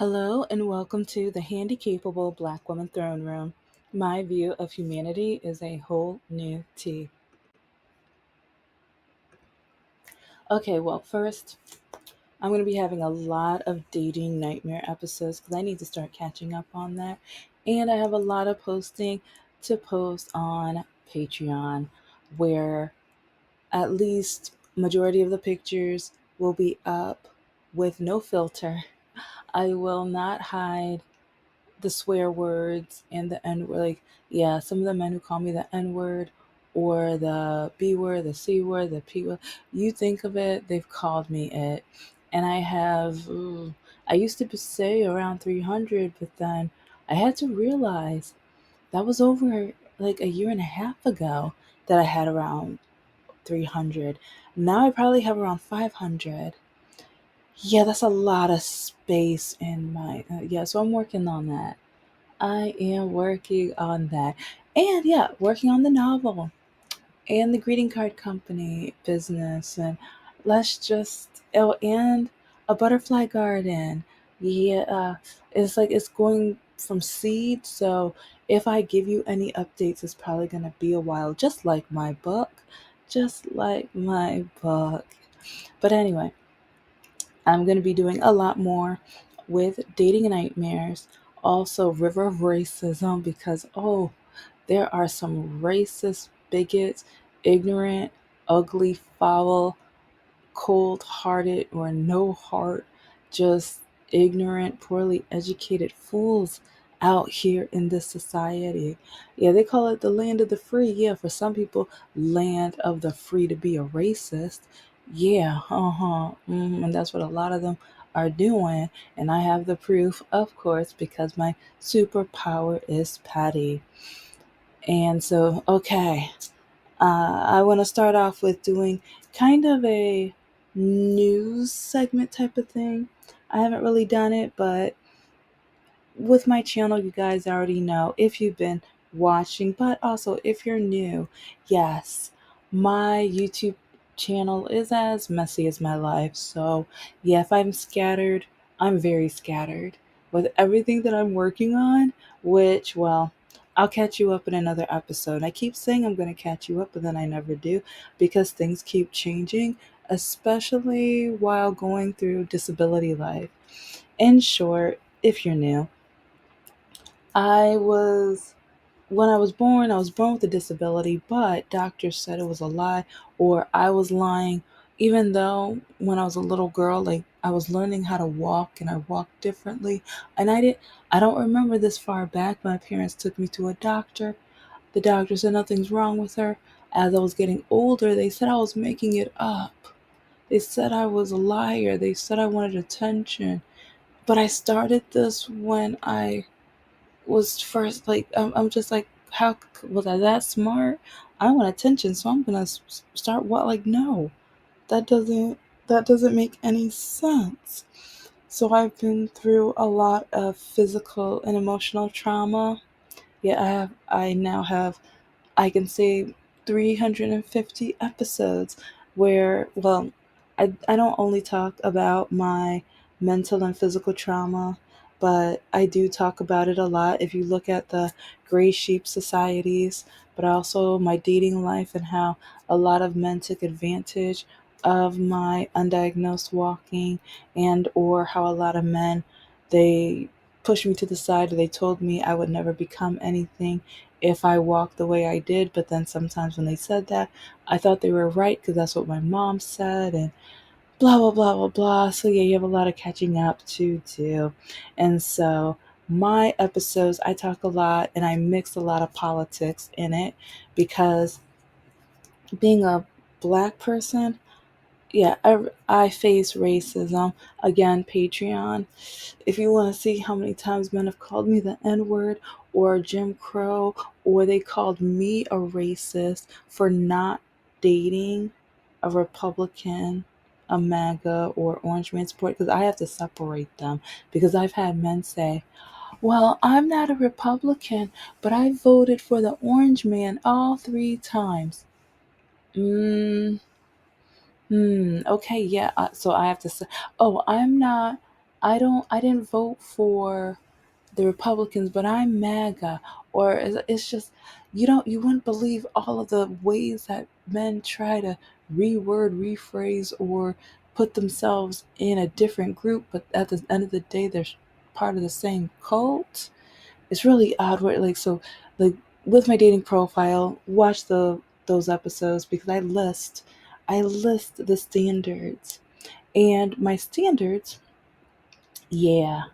Hello and welcome to the Handicapable Black Woman Throne Room. My view of humanity is a whole new tea. Okay, well, first, I'm going to be having a lot of dating nightmare episodes because I need to start catching up on that. And I have a lot of posting to post on Patreon where at least majority of the pictures will be up with no filter. I will not hide the swear words and the N word. Like, yeah, some of the men who call me the N word or the B word, the C word, the P word, you think of it, they've called me it. And I have, I used to say around 300, but then I had to realize that was over like a year and a half ago that I had around 300. Now I probably have around 500. Yeah, that's a lot of space in my, yeah, so I'm working on that. I am working on that. And yeah, working on the novel and the greeting card company business. And let's just, oh, and a butterfly garden. Yeah, it's like it's going from seed. So if I give you any updates, it's probably going to be a while, just like my book. Just like my book. But anyway, I'm going to be doing a lot more with dating nightmares, also river of racism, because oh, there are some racist bigots, ignorant, ugly, foul, cold hearted, or no heart, just ignorant, poorly educated fools out here in this society. Yeah, they call it the land of the free. Yeah, for some people, land of the free to be a racist. Yeah, and that's what a lot of them are doing. And I have the proof, of course, because my superpower is Patty. And so, okay, I want to start off with doing kind of a news segment type of thing. I haven't really done it, but with my channel, you guys already know if you've been watching, but also if you're new, yes, my YouTube channel is as messy as my life. So, yeah, if I'm scattered, I'm very scattered with everything that I'm working on, which, well, I'll catch you up in another episode. I keep saying I'm going to catch you up, but then I never do because things keep changing, especially while going through disability life. In short, if you're new, I was, when I was born with a disability, but doctors said it was a lie or I was lying, even though when I was a little girl, like I was learning how to walk and I walked differently. And I don't remember this far back. My parents took me to a doctor. The doctor said nothing's wrong with her. As I was getting older, they said I was making it up. They said I was a liar. They said I wanted attention. But I started this when I was first like I'm just like was I that smart? I want attention, so I'm gonna start what like no, that doesn't that doesn't make any sense. So I've been through a lot of physical and emotional trauma. Yeah, I now have, I can say, 350 episodes where, well, I don't only talk about my mental and physical trauma, but I do talk about it a lot if you look at the gray sheep societies, but also my dating life and how a lot of men took advantage of my undiagnosed walking, and or how a lot of men, they pushed me to the side, or they told me I would never become anything if I walked the way I did. But then sometimes when they said that, I thought they were right because that's what my mom said, and blah, blah, blah, blah, blah. So, yeah, you have a lot of catching up to do. And so, my episodes, I talk a lot and I mix a lot of politics in it because being a black person, yeah, I face racism. Again, Patreon. If you want to see how many times men have called me the N word or Jim Crow, or they called me a racist for not dating a Republican, a MAGA, or Orange Man support, because I have to separate them. Because I've had men say, well, I'm not a Republican, but I voted for the Orange Man all three times. Mm, okay, yeah. So I have to say, oh, I'm not. I didn't vote for the Republicans, but I'm MAGA. Or it's just, you wouldn't believe all of the ways that men try to reword, rephrase, or put themselves in a different group, but at the end of the day, they're part of the same cult. It's really odd where, like, so, like, with my dating profile, watch those episodes because I list the standards. And my standards, yeah,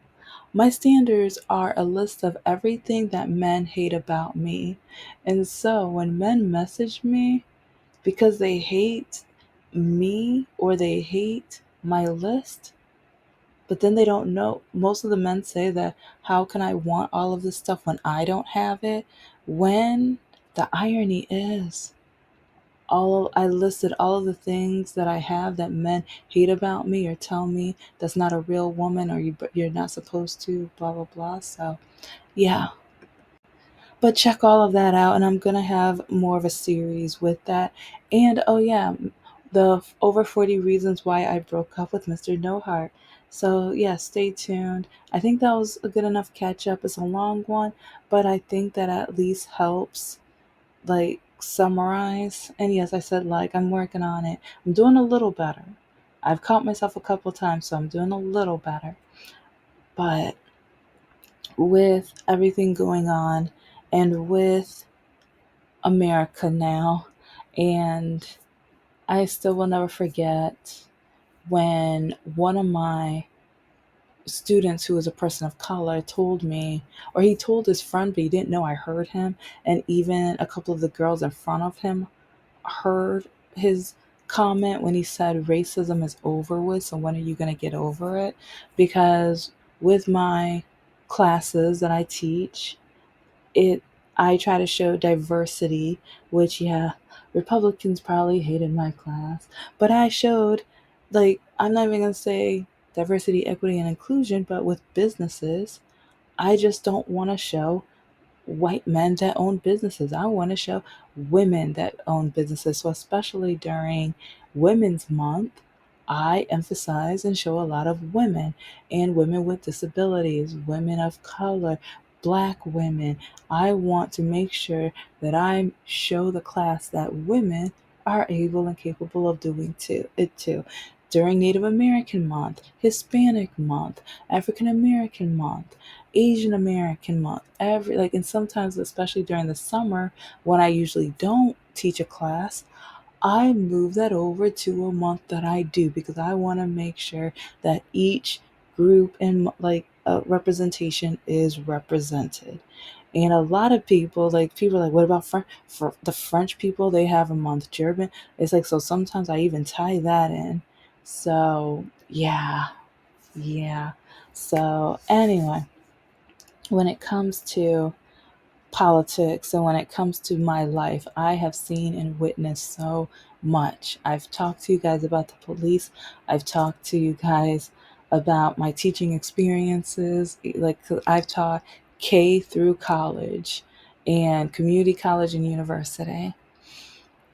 my standards are a list of everything that men hate about me. And so when men message me because they hate me or they hate my list, but then they don't know, most of the men say that, how can I want all of this stuff when I don't have it? When the irony is, I listed all of the things that I have that men hate about me or tell me that's not a real woman, or you're not supposed to, blah blah blah. So yeah, but check all of that out, and I'm gonna have more of a series with that. And oh yeah, the over 40 reasons why I broke up with Mr. No Heart. So yeah, stay tuned. I think that was a good enough catch up. It's a long one, but I think that at least helps, like, summarize. And yes, I said, like, I'm working on it. I'm doing a little better. I've caught myself a couple times, so I'm doing a little better. But with everything going on, and with America now, and I still will never forget when one of my students, who was a person of color, told me, or he told his friend, but he didn't know I heard him, and even a couple of the girls in front of him heard his comment when he said racism is over with, so when are you going to get over it? Because with my classes that I teach, it I try to show diversity, which, yeah, Republicans probably hated my class, but I showed, like, I'm not even going to say diversity, equity, and inclusion, but with businesses, I just don't want to show white men that own businesses. I want to show women that own businesses. So, especially during Women's Month, I emphasize and show a lot of women, and women with disabilities, women of color, Black women. I want to make sure that I show the class that women are able and capable of doing it too. During Native American Month, Hispanic Month, African American Month, Asian American Month, every, like, and sometimes, especially during the summer when I usually don't teach a class, I move that over to a month that I do, because I want to make sure that each group and, like, representation is represented. And a lot of people, like, people are like, what about for the French people? They have a month. German. It's like, so sometimes I even tie that in. So yeah, yeah. So anyway, when it comes to politics and when it comes to my life, I have seen and witnessed so much. I've talked to you guys about the police. I've talked to you guys about my teaching experiences. Like, 'cause I've taught K through college and community college and university.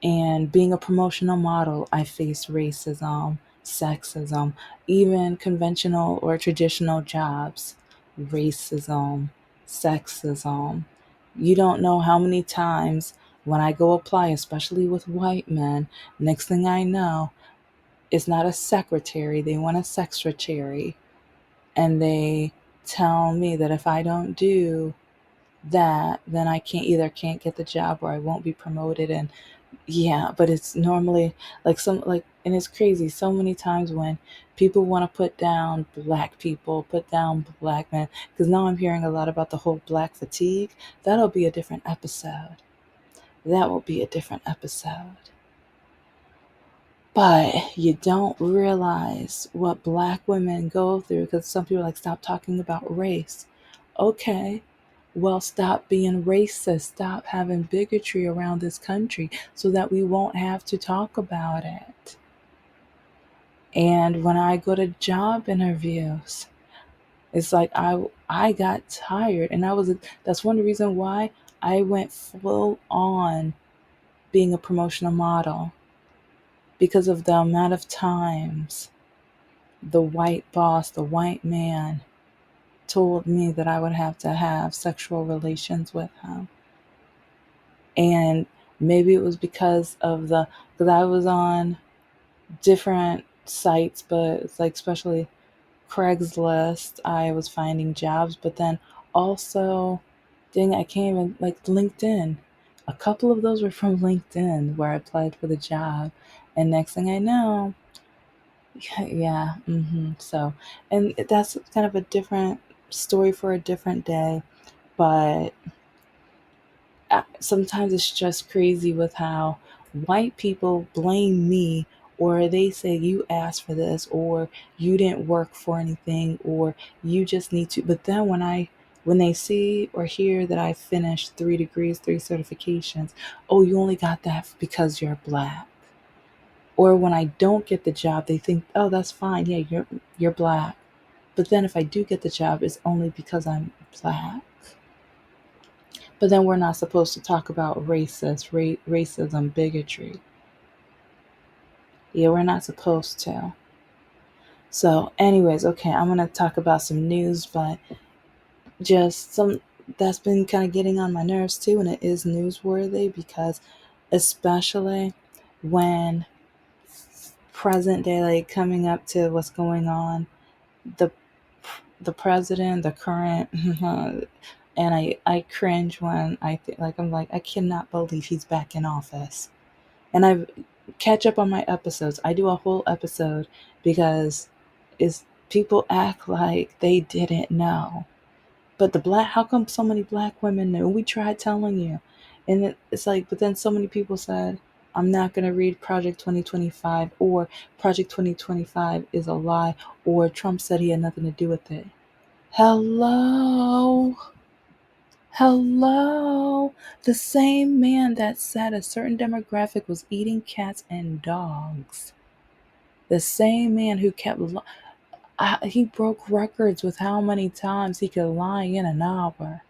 And being a promotional model, I faced racism, sexism, even conventional or traditional jobs, racism, sexism. You don't know how many times when I go apply, especially with white men, next thing I know, it's not a secretary, they want a secretary. And they tell me that if I don't do that, then I can't get the job, or I won't be promoted. And yeah, but it's normally like and it's crazy so many times when people want to put down Black people, put down Black men, because now I'm hearing a lot about the whole Black fatigue. That'll be a different episode. That will be a different episode. But you don't realize what Black women go through, because some people are like, stop talking about race. Okay, well, stop being racist. Stop having bigotry around this country so that we won't have to talk about it. And when I go to job interviews, it's like I got tired, and that's one of the reasons why I went full on being a promotional model, because of the amount of times the white boss, the white man, told me that I would have to have sexual relations with him. And maybe it was because I was on different sites, but it's like, especially Craigslist, I was finding jobs, but then also, dang, I can't even, like, LinkedIn. A couple of those were from LinkedIn where I applied for the job. And next thing I know, yeah, so, and that's kind of a different story for a different day. But sometimes it's just crazy with how white people blame me, or they say you asked for this, or you didn't work for anything, or you just need to. But then when they see or hear that I finished 3 degrees, 3 certifications, oh, you only got that because you're black. Or when I don't get the job, they think, oh, that's fine, yeah, you're black. But then if I do get the job, it's only because I'm black. But then we're not supposed to talk about racism, bigotry. Yeah, we're not supposed to. So, anyways, okay, I'm gonna talk about some news, but just some that's been kind of getting on my nerves too, and it is newsworthy because, especially when present day, like coming up to what's going on, the the president, the current, and I cringe when I think, like, I'm like, I cannot believe he's back in office. And I catch up on my episodes. I do a whole episode because is people act like they didn't know. But how come so many black women knew? We tried telling you. And it's like, but then so many people said, I'm not going to read Project 2025, or Project 2025 is a lie, or Trump said he had nothing to do with it. Hello? Hello? The same man that said a certain demographic was eating cats and dogs. The same man who he broke records with how many times he could lie in an hour.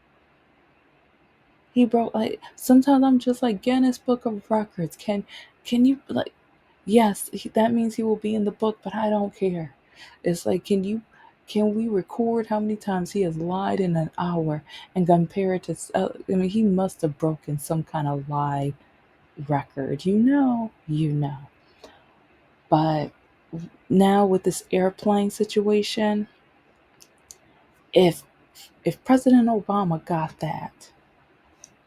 He broke, like, sometimes I'm just like, Guinness Book of Records. Can you, like, yes, that means he will be in the book, but I don't care. It's like, can we record how many times he has lied in an hour and compare it to, I mean, he must have broken some kind of lie record, you know. But now with this airplane situation, if President Obama got that,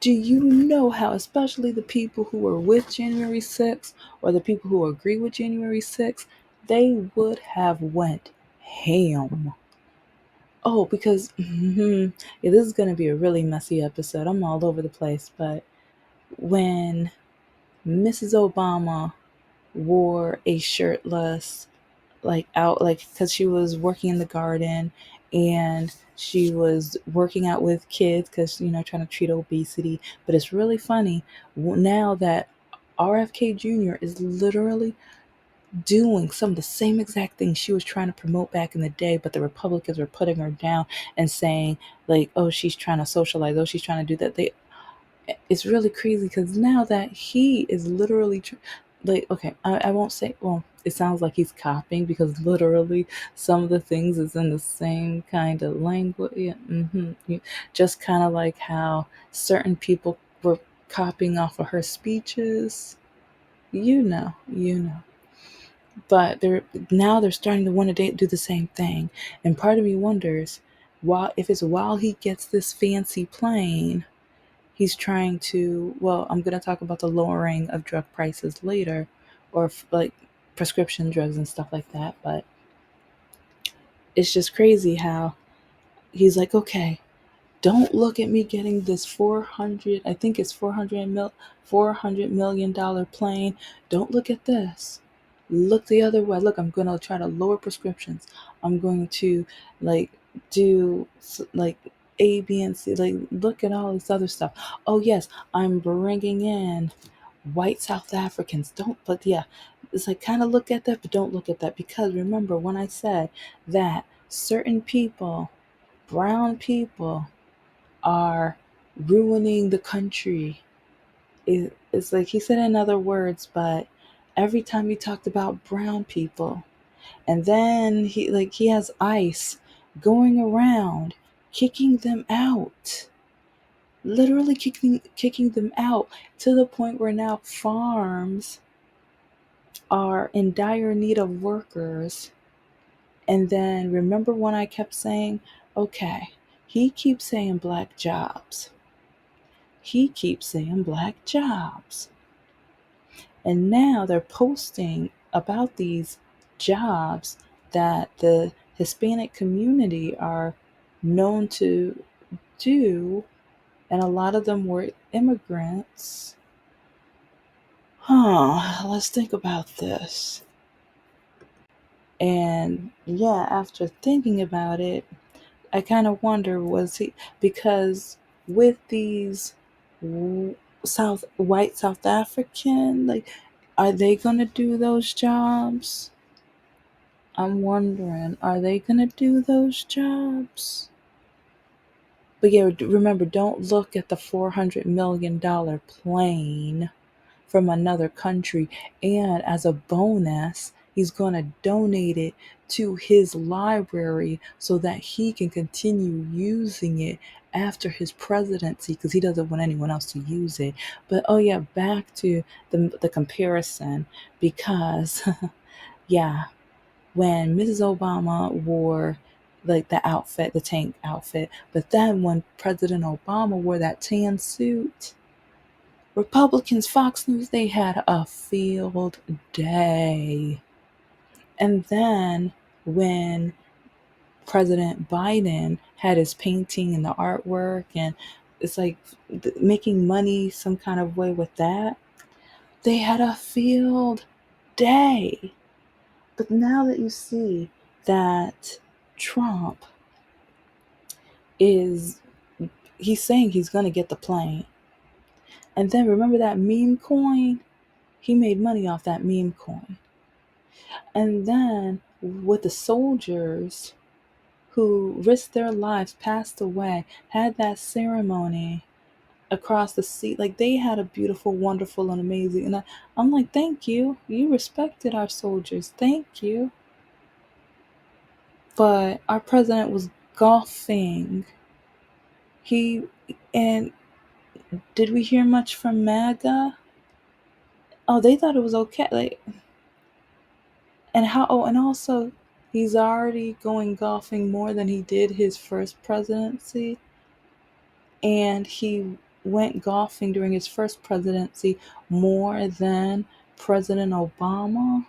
do you know how, especially the people who were with January 6th, or the people who agree with January 6th, they would have went ham. Oh, because yeah, this is going to be a really messy episode. I'm all over the place, but when Mrs. Obama wore a shirtless, like, out, like, because she was working in the garden, and she was working out with kids because, trying to treat obesity. But it's really funny now that RFK Jr. is literally doing some of the same exact things she was trying to promote back in the day, but the Republicans were putting her down and saying, like, oh, she's trying to socialize, oh, she's trying to do that. It's really crazy because now that he is literally like, okay, I won't say, well, it sounds like he's copying because literally some of the things is in the same kind of language. Yeah, just kind of like how certain people were copying off of her speeches, you know. But they're starting to want to do the same thing, and part of me wonders, if it's while he gets this fancy plane, he's trying to, well, I'm going to talk about the lowering of drug prices later, or like prescription drugs and stuff like that. But it's just crazy how he's like, okay, don't look at me getting this 400, I think it's 400 million dollar plane. Don't look at this. Look the other way. Look, I'm going to try to lower prescriptions. I'm going to, like, do, like, A, B, and C. Like, look at all this other stuff. Oh, yes, I'm bringing in white South Africans. Don't, but yeah, it's like, kind of look at that, but don't look at that. Because remember when I said that certain people, brown people, are ruining the country. It's like he said in other words, but every time he talked about brown people, And then he has ICE going around kicking them out, literally kicking them out, to the point where now farms are in dire need of workers. And then remember when I kept saying, okay, he keeps saying black jobs. He keeps saying black jobs. And now they're posting about these jobs that the Hispanic community are known to do, and a lot of them were immigrants. Let's think about this. And yeah, after thinking about it, I kind of wonder, was he, because with these white South African, like, are they going to do those jobs? I'm wondering, are they going to do those jobs? But yeah, remember, don't look at the $400 million plane from another country. And as a bonus, he's going to donate it to his library so that he can continue using it after his presidency, because he doesn't want anyone else to use it. But oh yeah, back to the comparison, because yeah, when Mrs. Obama wore like the outfit, the tank outfit, but then when President Obama wore that tan suit, Republicans, Fox News, they had a field day. And then when President Biden had his painting and the artwork, and it's like making money some kind of way with that, they had a field day. But now that you see that Trump is, he's saying he's going to get the plane. And then remember that meme coin? He made money off that meme coin. And then with the soldiers who risked their lives, passed away, had that ceremony across the sea, like they had a beautiful, wonderful, and amazing. And I'm like, thank you. You respected our soldiers. Thank you. But our president was golfing. He, and did we hear much from MAGA? Oh, they thought it was okay. Like, and how, oh, and also he's already going golfing more than he did his first presidency. And he went golfing during his first presidency more than President Obama.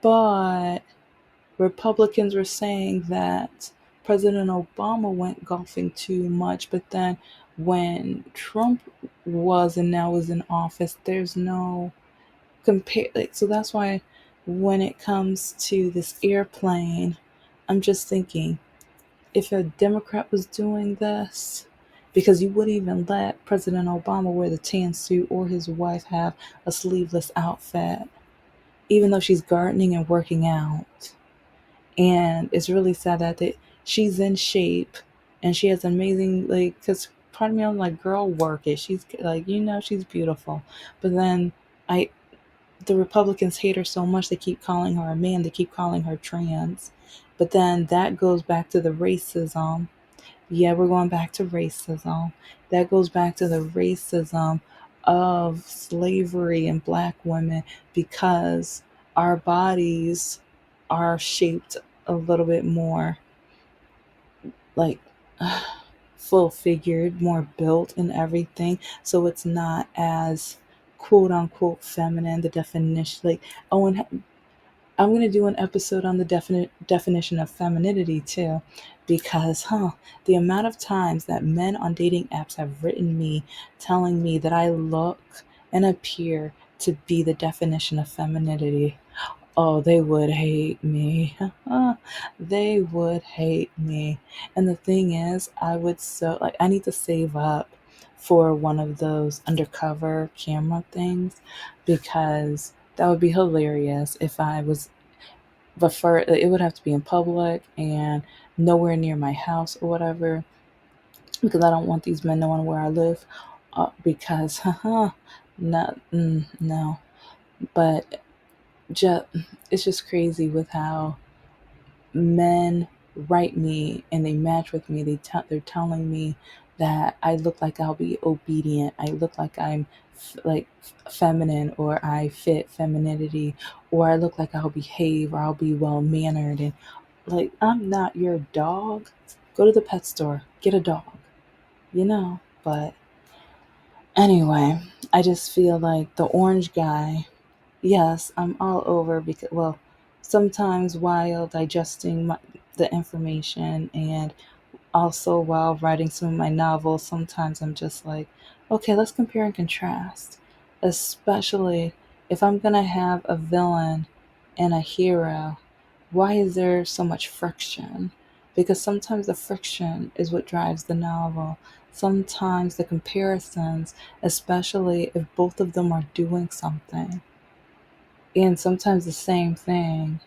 But Republicans were saying that President Obama went golfing too much, but then when Trump was and now is in office, there's no compare. Like, so that's why when it comes to this airplane, I'm just thinking, if a Democrat was doing this, because you wouldn't even let President Obama wear the tan suit or his wife have a sleeveless outfit, even though she's gardening and working out. And it's really sad that she's in shape and she has amazing, like, because part of me, I'm like, girl, work it. She's like, she's beautiful. But then I, the Republicans hate her so much, they keep calling her a man, they keep calling her trans. But then that goes back to the racism. Yeah, we're going back to racism. That goes back to the racism of slavery and black women, because our bodies are shaped a little bit more like full figured, more built and everything. So it's not as quote unquote feminine, the definition. Like, oh, and I'm going to do an episode on the definition of femininity too, because, the amount of times that men on dating apps have written me telling me that I look and appear to be the definition of femininity. Oh, they would hate me. They would hate me. And the thing is, I would I need to save up for one of those undercover camera things, because that would be hilarious if I was, but for it would have to be in public and nowhere near my house or whatever, because I don't want these men knowing where I live. Because, no, no. But just it's just crazy with how men write me and they match with me. They're telling me that I look like I'll be obedient. I look like I'm like feminine, or I fit femininity, or I look like I'll behave, or I'll be well mannered. And like, I'm not your dog. Go to the pet store, get a dog, you know? But anyway, I just feel like the orange guy, yes, I'm all over because, well, sometimes while digesting the information, and also while writing some of my novels, sometimes I'm just like, okay, let's compare and contrast. Especially if I'm going to have a villain and a hero, why is there so much friction? Because sometimes the friction is what drives the novel. Sometimes the comparisons, especially if both of them are doing something, and sometimes the same thing.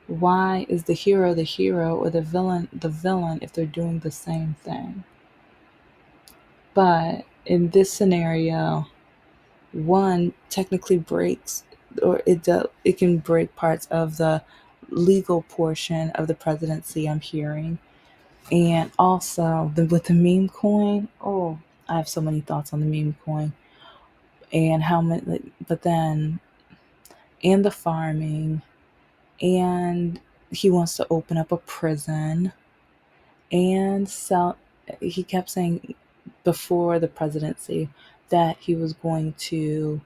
Why is the hero, or the villain if they're doing the same thing? But in this scenario, one technically breaks, or it can break parts of the legal portion of the presidency, I'm hearing. And also with the meme coin, oh, I have so many thoughts on the meme coin and how many, like, but then, and the farming, and he wants to open up a prison and sell. He kept saying before the presidency that he was going to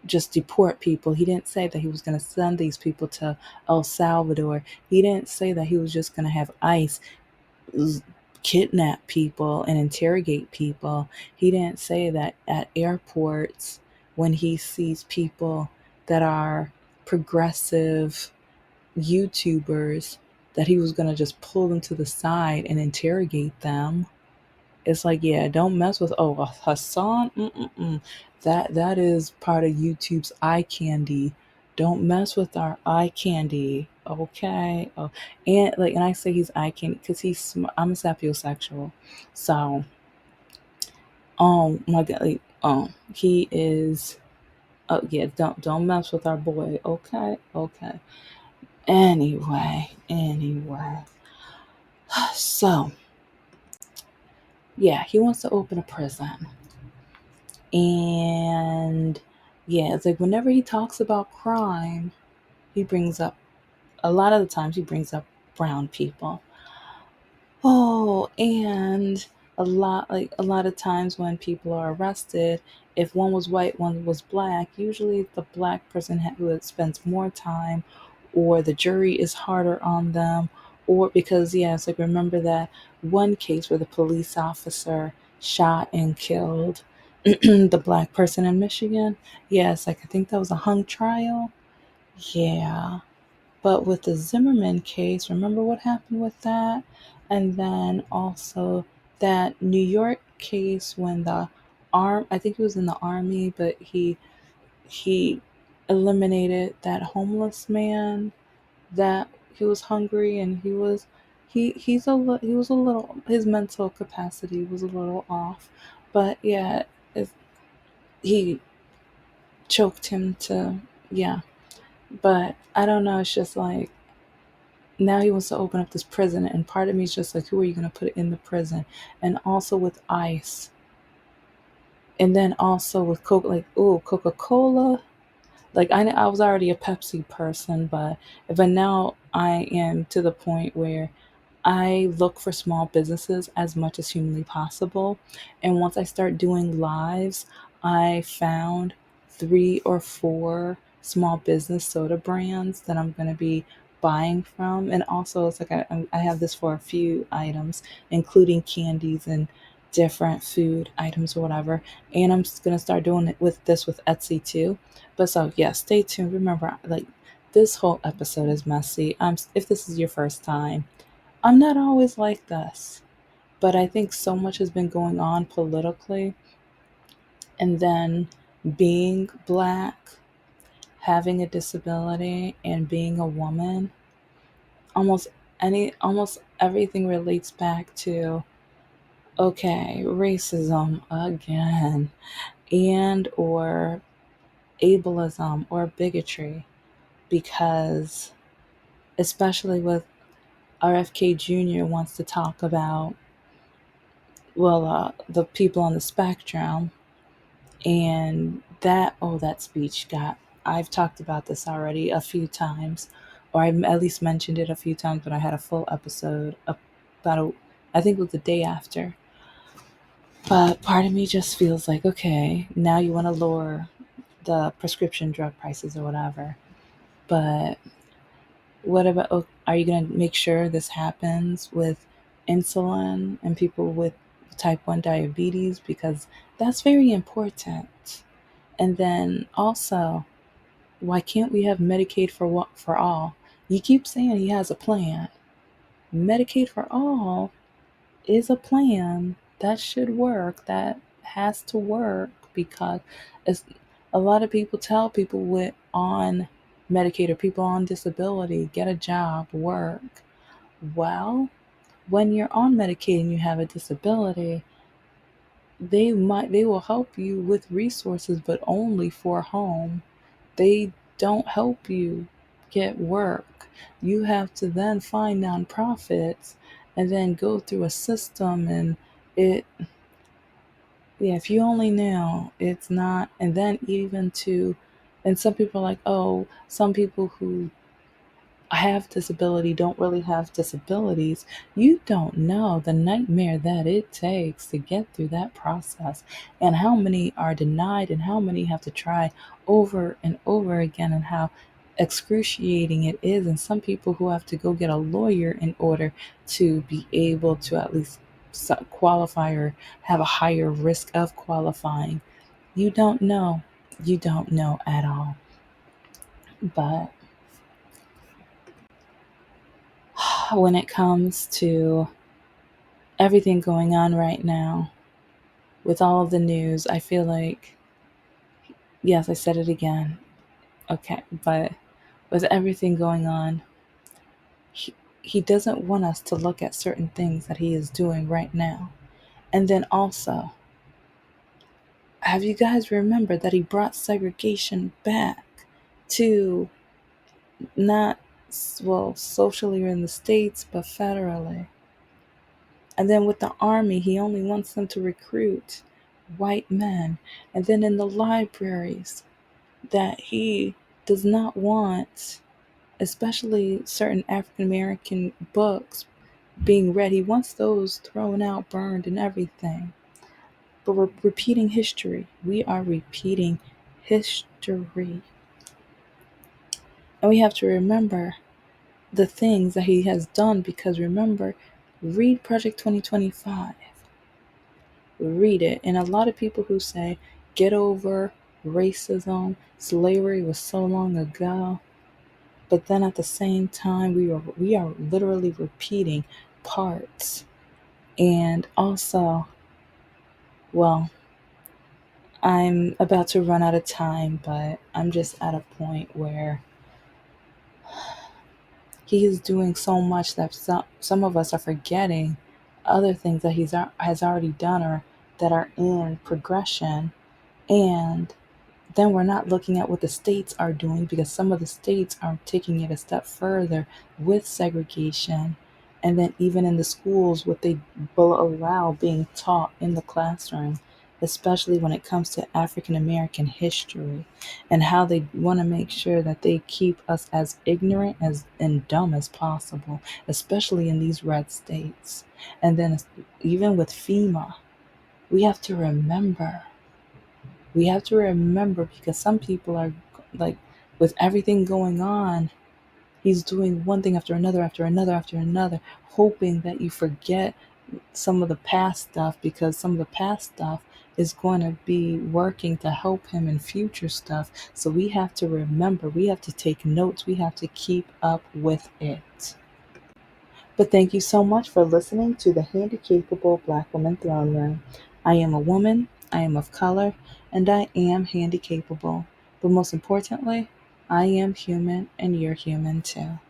just deport people. He didn't say that he was going to send these people to El Salvador. He didn't say that he was just going to have ICE kidnap people and interrogate people. He didn't say that at airports, when he sees people that are progressive YouTubers, that he was going to just pull them to the side and interrogate them. It's like, yeah, don't mess with, oh, Hassan. Mm-mm-mm. That is part of YouTube's eye candy. Don't mess with our eye candy, okay? Oh, and like, and I say he's eye candy because I'm a sapiosexual, so my God, like, he is. Oh yeah, don't mess with our boy, okay? Okay. Anyway, so yeah, he wants to open a prison. And yeah, it's like whenever he talks about crime, he brings up, a lot of the times, he brings up brown people. Oh, and a lot of times when people are arrested, if one was white, one was black, usually the black person who spends more time, or the jury is harder on them, or because, yeah, it's like, remember that one case where the police officer shot and killed the black person in Michigan? Yes, like, I think that was a hung trial. Yeah. But with the Zimmerman case, remember what happened with that? And then also that New York case when I think he was in the army, but he eliminated that homeless man, that he was hungry, and he was a little, his mental capacity was a little off. But yeah, he choked him to, yeah. But I don't know, it's just like, now he wants to open up this prison, and part of me is just like, who are you going to put in the prison? And also with ice, and then also with coke, like, oh, Coca-Cola. Like, I was already a Pepsi person, but now I am to the point where I look for small businesses as much as humanly possible. And once I start doing lives, I found 3 or 4 small business soda brands that I'm going to be buying from. And also, it's like I have this for a few items, including candies and different food items or whatever. And I'm just going to start doing it with Etsy too. But so, yeah, stay tuned. Remember, like, this whole episode is messy. If this is your first time, I'm not always like this, but I think so much has been going on politically. And then being black, having a disability, and being a woman, almost almost everything relates back to, okay, racism again, and or ableism or bigotry. because, especially with RFK Jr. wants to talk about, well, the people on the spectrum, and that, oh, that speech got, I've talked about this already a few times, or I at least mentioned it a few times, but I had a full episode about, I think it was the day after. But part of me just feels like, okay, now you want to lower the prescription drug prices or whatever. But what about, oh, are you going to make sure this happens with insulin and people with type 1 diabetes? Because that's very important. And then also, why can't we have Medicaid for what, for all? You keep saying he has a plan. Medicaid for all is a plan that should work, that has to work, because it's, a lot of people tell people with on Medicaid or people on disability, get a job, work. Well, when you're on Medicaid and you have a disability, they will help you with resources, but only for home. They don't help you get work. You have to then find nonprofits and then go through a system, and it, yeah, if you only knew, it's not. And then even to, and some people are like, oh, some people who have disability don't really have disabilities. You don't know the nightmare that it takes to get through that process, and how many are denied, and how many have to try over and over again, and how excruciating it is. And some people who have to go get a lawyer in order to be able to at least qualify or have a higher risk of qualifying. You don't know. You don't know at all. But when it comes to everything going on right now, with all of the news, I feel like, yes, I said it again. Okay, but with everything going on, he doesn't want us to look at certain things that he is doing right now. And then also, have you guys remembered that he brought segregation back to not, well, socially in the States, but federally? And then with the army, he only wants them to recruit white men. And then in the libraries, that he does not want, especially certain African American books being read. He wants those thrown out, burned, and everything. But we're repeating history. We are repeating history. And we have to remember the things that he has done, because remember, read Project 2025. Read it. And a lot of people who say, get over racism, slavery was so long ago. But then at the same time, we are literally repeating parts. And also, well, I'm about to run out of time, but I'm just at a point where he is doing so much that some of us are forgetting other things that has already done, or that are in progression. And then we're not looking at what the states are doing, because some of the states are taking it a step further with segregation. And then even in the schools, what they will allow being taught in the classroom, especially when it comes to African American history, and how they want to make sure that they keep us as ignorant as and dumb as possible, especially in these red states. And then even with FEMA, we have to remember because some people are like, with everything going on, he's doing one thing after another, after another, after another, hoping that you forget some of the past stuff, because some of the past stuff is going to be working to help him in future stuff. So we have to remember, we have to take notes, we have to keep up with it. But thank you so much for listening to the Handicapable Black Woman Throne Room. I am a woman, I am of color, and I am handicapable. But most importantly, I am human, and you're human too.